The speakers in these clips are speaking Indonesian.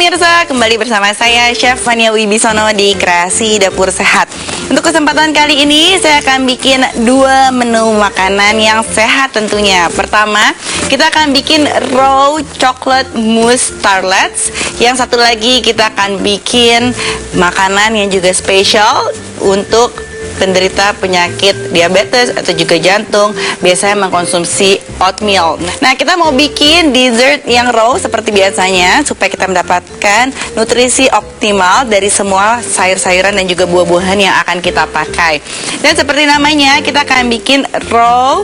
pemirsa, kembali bersama saya Chef Fania Wibisono di Kreasi Dapur Sehat. Untuk kesempatan kali ini saya akan bikin dua menu makanan yang sehat tentunya. Pertama, kita akan bikin raw chocolate mousse tartlets. Yang satu lagi kita akan bikin makanan yang juga spesial untuk penderita penyakit diabetes atau juga jantung biasanya mengkonsumsi oatmeal. Nah, kita mau bikin dessert yang raw seperti biasanya supaya kita mendapatkan nutrisi optimal dari semua sayur-sayuran dan juga buah-buahan yang akan kita pakai. Dan seperti namanya, kita akan bikin raw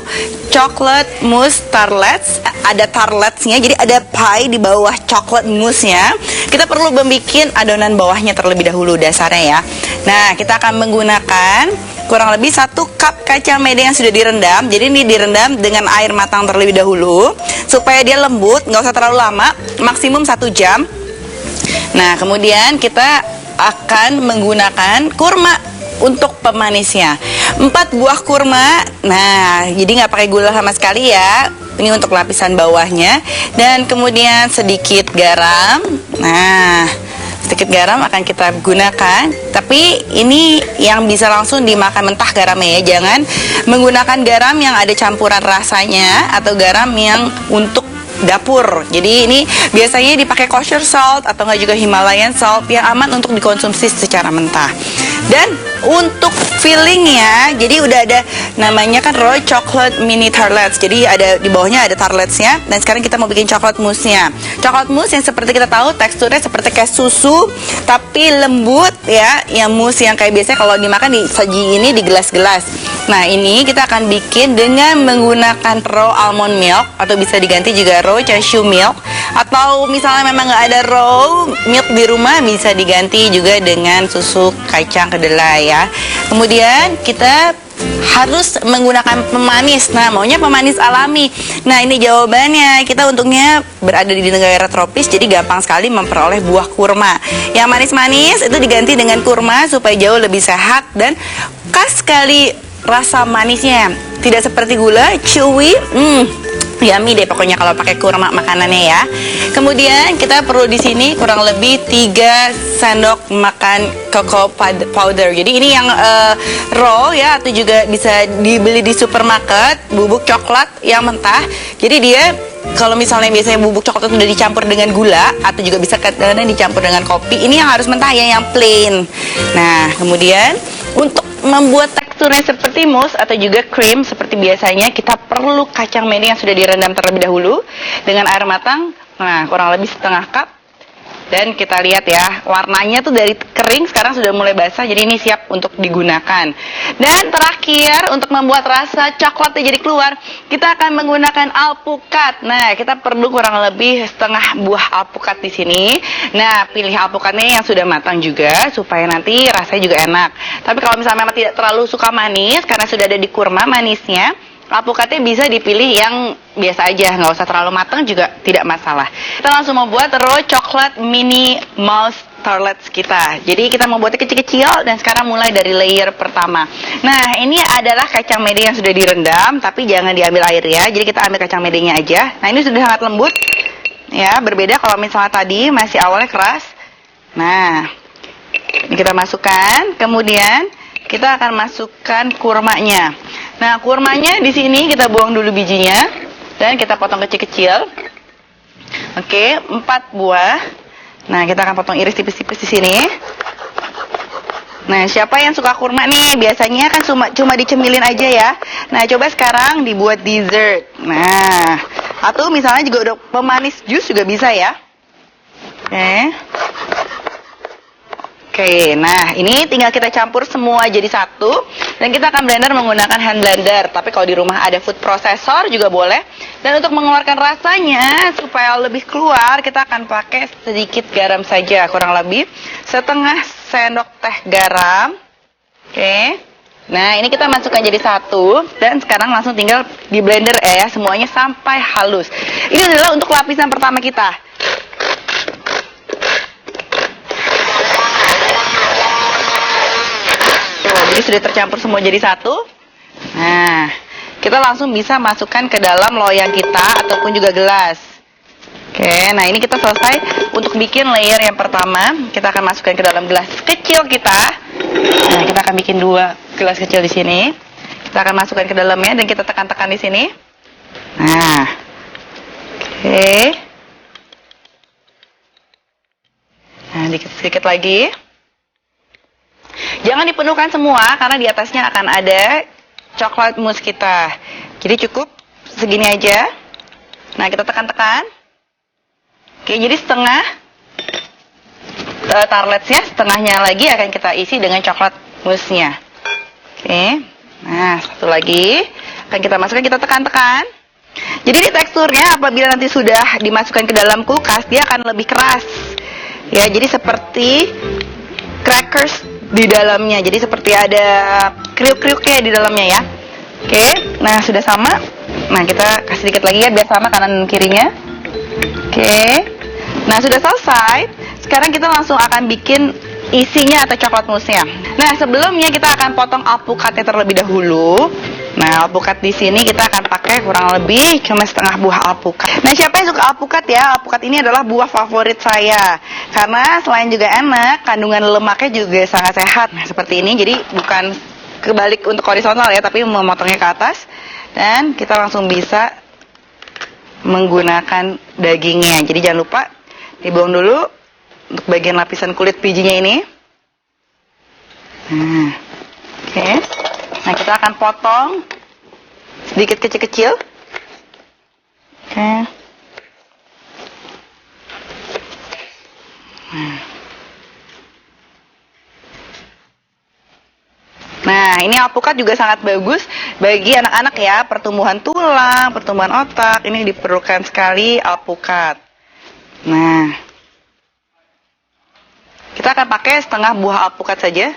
chocolate mousse tartlets. Ada tartletsnya, jadi ada pie di bawah chocolate mousse-nya. Kita perlu membuat adonan bawahnya terlebih dahulu dasarnya ya. Nah, kita akan menggunakan kurang lebih 1 cup kacang mede yang sudah direndam. Jadi ini direndam dengan air matang terlebih dahulu supaya dia lembut, nggak usah terlalu lama, maksimum 1 jam. Nah, kemudian kita akan menggunakan kurma untuk pemanisnya. 4 buah kurma. Nah, jadi nggak pakai gula sama sekali ya. Ini untuk lapisan bawahnya. Dan kemudian sedikit garam. Nah, sedikit garam akan kita gunakan. Tapi ini yang bisa langsung dimakan mentah garamnya ya. Jangan menggunakan garam yang ada campuran rasanya atau garam yang untuk dapur. Jadi ini biasanya dipakai kosher salt atau nggak juga Himalayan salt yang aman untuk dikonsumsi secara mentah. Dan untuk fillingnya, jadi udah ada namanya kan raw chocolate mini tartlets. Jadi ada di bawahnya ada tartletsnya. Dan sekarang kita mau bikin coklat mousse-nya. Coklat mousse yang seperti kita tahu teksturnya seperti kayak susu tapi lembut ya. Yang mousse yang kayak biasanya kalau dimakan disaji ini di gelas-gelas. Nah, ini kita akan bikin dengan menggunakan raw almond milk atau bisa diganti juga raw cashew milk, atau misalnya memang nggak ada raw milk di rumah bisa diganti juga dengan susu kacang kedelai ya. Kemudian kita harus menggunakan pemanis. Nah, maunya pemanis alami. Nah, ini jawabannya. Kita untungnya berada di negara tropis, jadi gampang sekali memperoleh buah kurma. Yang manis-manis itu diganti dengan kurma supaya jauh lebih sehat dan khas sekali rasa manisnya. Tidak seperti gula, chewy. Yummy deh pokoknya kalau pakai kurma makanannya ya. Kemudian kita perlu di sini kurang lebih 3 sendok makan cocoa powder. Jadi ini yang raw ya, atau juga bisa dibeli di supermarket, bubuk coklat yang mentah. Jadi dia kalau misalnya biasanya bubuk coklat itu udah dicampur dengan gula atau juga bisa kadang-kadang dicampur dengan kopi, ini yang harus mentah ya, yang plain. Nah, kemudian untuk membuat teksturnya seperti mousse atau juga cream seperti biasanya, kita perlu kacang mede yang sudah direndam terlebih dahulu dengan air matang. Nah, kurang lebih setengah cup. Dan kita lihat ya, warnanya tuh dari kering sekarang sudah mulai basah, jadi ini siap untuk digunakan. Dan terakhir, untuk membuat rasa coklatnya jadi keluar, kita akan menggunakan alpukat. Nah, kita perlu kurang lebih setengah buah alpukat di sini. Nah, pilih alpukatnya yang sudah matang juga supaya nanti rasanya juga enak. Tapi kalau misalnya memang tidak terlalu suka manis karena sudah ada di kurma manisnya, alpukatnya bisa dipilih yang biasa aja, nggak usah terlalu matang juga tidak masalah. Kita langsung membuat raw chocolate mini mousse tartlets kita. Jadi kita membuatnya kecil-kecil dan sekarang mulai dari layer pertama. Nah, ini adalah kacang mede yang sudah direndam, tapi jangan diambil air ya. Jadi kita ambil kacang medenya aja. Nah, ini sudah sangat lembut ya, berbeda kalau misalnya tadi masih awalnya keras. Nah, ini kita masukkan, kemudian kita akan masukkan kurmanya. Nah, kurmanya di sini kita buang dulu bijinya dan kita potong kecil-kecil. Oke, 4 buah. Nah, kita akan potong iris tipis-tipis di sini. Nah, siapa yang suka kurma nih? Biasanya kan cuma dicemilin aja ya. Nah, coba sekarang dibuat dessert. Nah, atau misalnya juga udah pemanis jus juga bisa ya. Oke, nah ini tinggal kita campur semua jadi satu. Dan kita akan blender menggunakan hand blender. Tapi kalau di rumah ada food processor juga boleh. Dan untuk mengeluarkan rasanya supaya lebih keluar, kita akan pakai sedikit garam saja. Kurang lebih setengah sendok teh garam. Oke. Nah, ini kita masukkan jadi satu. Dan sekarang langsung tinggal di blender ya, semuanya sampai halus. Ini adalah untuk lapisan pertama kita. Jadi sudah tercampur semua jadi satu. Nah, kita langsung bisa masukkan ke dalam loyang kita ataupun juga gelas. Oke, nah ini kita selesai untuk bikin layer yang pertama. Kita akan masukkan ke dalam gelas kecil kita. Nah, kita akan bikin 2 gelas kecil di sini. Kita akan masukkan ke dalamnya dan kita tekan-tekan di sini. Nah, oke. Nah, dikit-sedikit lagi. Jangan dipenuhkan semua karena di atasnya akan ada coklat mousse kita. Jadi cukup segini aja. Nah, kita tekan-tekan. Oke, jadi setengah tartletsnya, setengahnya lagi akan kita isi dengan coklat mousse-nya. Oke, nah satu lagi akan kita masukkan, kita tekan-tekan. Jadi di teksturnya apabila nanti sudah dimasukkan ke dalam kulkas, dia akan lebih keras. Ya, jadi seperti crackers di dalamnya. Jadi seperti ada kriuk-kriuknya di dalamnya ya. Oke, nah sudah sama. Nah, kita kasih sedikit lagi ya biar sama kanan dan kirinya. Oke. Nah, sudah selesai. Sekarang kita langsung akan bikin isinya atau coklat mousse-nya. Nah, sebelumnya kita akan potong alpukatnya terlebih dahulu. Nah, alpukat di sini kita akan pakai kurang lebih cuma setengah buah alpukat. Nah, siapa yang suka alpukat ya? Alpukat ini adalah buah favorit saya. Karena selain juga enak, kandungan lemaknya juga sangat sehat. Nah, seperti ini. Jadi bukan kebalik untuk horizontal ya, tapi memotongnya ke atas. Dan kita langsung bisa menggunakan dagingnya. Jadi jangan lupa dibuang dulu untuk bagian lapisan kulit bijinya ini. Nah, oke. Nah, kita akan potong sedikit kecil-kecil. Oke. Nah, ini alpukat juga sangat bagus bagi anak-anak ya, pertumbuhan tulang, pertumbuhan otak. Ini diperlukan sekali alpukat. Nah, kita akan pakai setengah buah alpukat saja.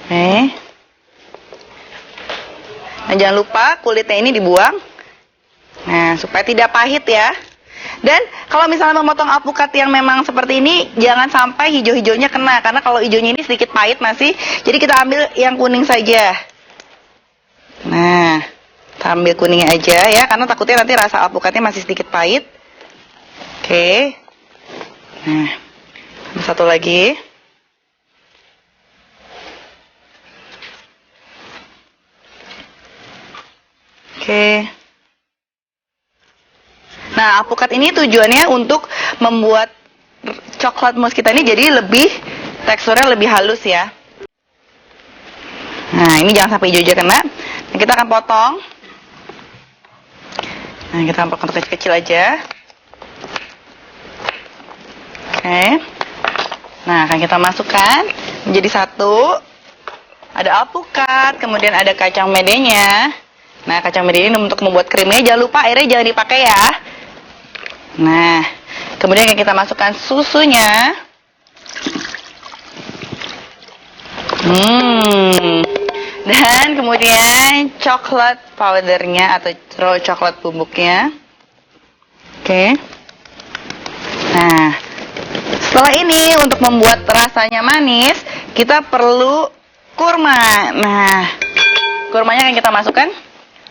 Oke. Nah, jangan lupa kulitnya ini dibuang. Nah, supaya tidak pahit ya. Dan kalau misalnya memotong alpukat yang memang seperti ini, jangan sampai hijau-hijaunya kena. Karena kalau hijaunya ini sedikit pahit masih. Jadi kita ambil yang kuning saja. Nah, kita ambil kuningnya aja ya. Karena takutnya nanti rasa alpukatnya masih sedikit pahit. Oke. Nah, satu lagi. Oke. Nah, alpukat ini tujuannya untuk membuat coklat mousse kita ini jadi lebih, teksturnya lebih halus ya. Nah, ini jangan sampai hijau-hijau kena. Nah, kita akan potong. Nah, kita potong kecil-kecil aja. Oke. Nah, akan kita masukkan menjadi satu. Ada alpukat, kemudian ada kacang medenya. Nah, kacang mede ini untuk membuat krimnya. Jangan lupa airnya jangan dipakai ya. Nah, kemudian kita masukkan susunya. Dan kemudian coklat powdernya atau coklat bubuknya. Oke. Nah, setelah ini untuk membuat rasanya manis, kita perlu kurma. Nah, kurmanya akan kita masukkan.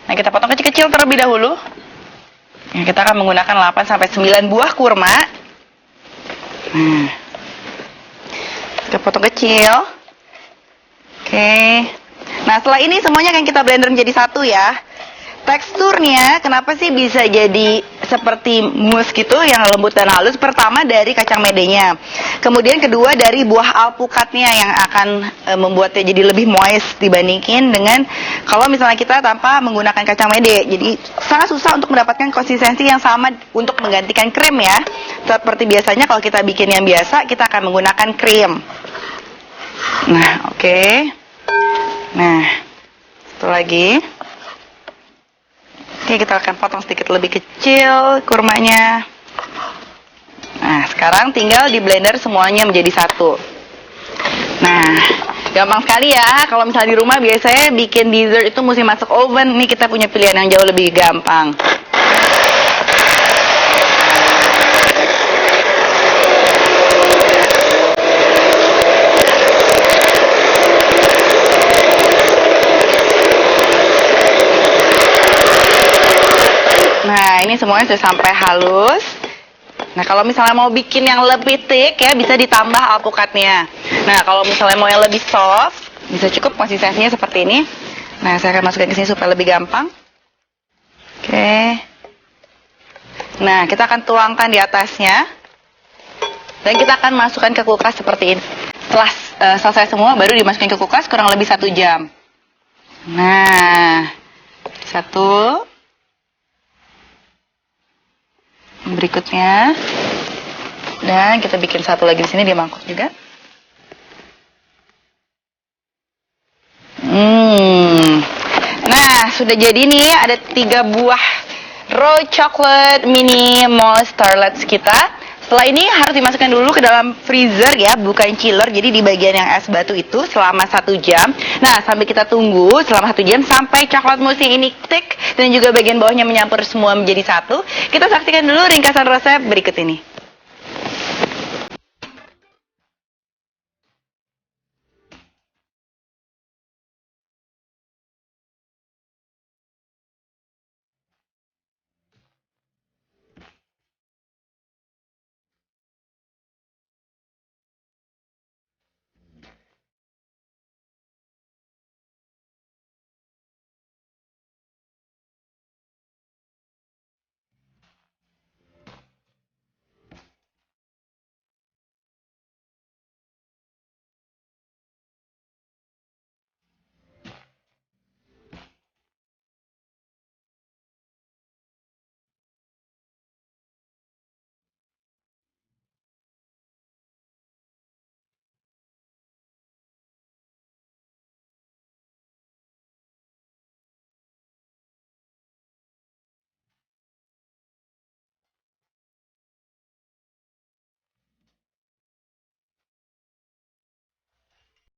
Nah, kita potong kecil-kecil terlebih dahulu. Nah, kita akan menggunakan 8-9 buah kurma. Nah, kita potong kecil. Oke. Nah, setelah ini semuanya akan kita blender menjadi satu ya. Teksturnya kenapa sih bisa jadi seperti mousse gitu yang lembut dan halus? Pertama dari kacang medenya. Kemudian kedua dari buah alpukatnya yang akan membuatnya jadi lebih moist dibandingin dengan kalau misalnya kita tanpa menggunakan kacang mede. Jadi sangat susah untuk mendapatkan konsistensi yang sama untuk menggantikan krim ya. Seperti biasanya kalau kita bikin yang biasa, kita akan menggunakan krim. Nah, oke. Nah, satu lagi. Oke, kita akan potong sedikit lebih kecil kurmanya. Nah, sekarang tinggal di blender semuanya menjadi satu. Nah, gampang sekali ya. Kalau misalnya di rumah biasanya bikin dessert itu mesti masuk oven. Ini kita punya pilihan yang jauh lebih gampang. ini semuanya sudah sampai halus. Nah, kalau misalnya mau bikin yang lebih thick ya, bisa ditambah alpukatnya. Nah, kalau misalnya mau yang lebih soft, bisa cukup konsistensinya seperti ini. Nah, saya akan masukkan ke sini supaya lebih gampang. Oke. Nah, kita akan tuangkan di atasnya. Dan kita akan masukkan ke kulkas seperti ini. Setelah selesai semua, baru dimasukkan ke kulkas kurang lebih 1 jam. Nah, 1. Berikutnya. Dan kita bikin satu lagi di sini di mangkok juga. Nah, sudah jadi nih, ada 3 buah raw chocolate mini moss tartlets kita. Setelah ini harus dimasukkan dulu ke dalam freezer ya, bukan chiller. Jadi di bagian yang es batu itu selama 1 jam. Nah, sambil kita tunggu selama 1 jam sampai coklat mousse ini thick dan juga bagian bawahnya menyampur semua menjadi satu. Kita saksikan dulu ringkasan resep berikut ini.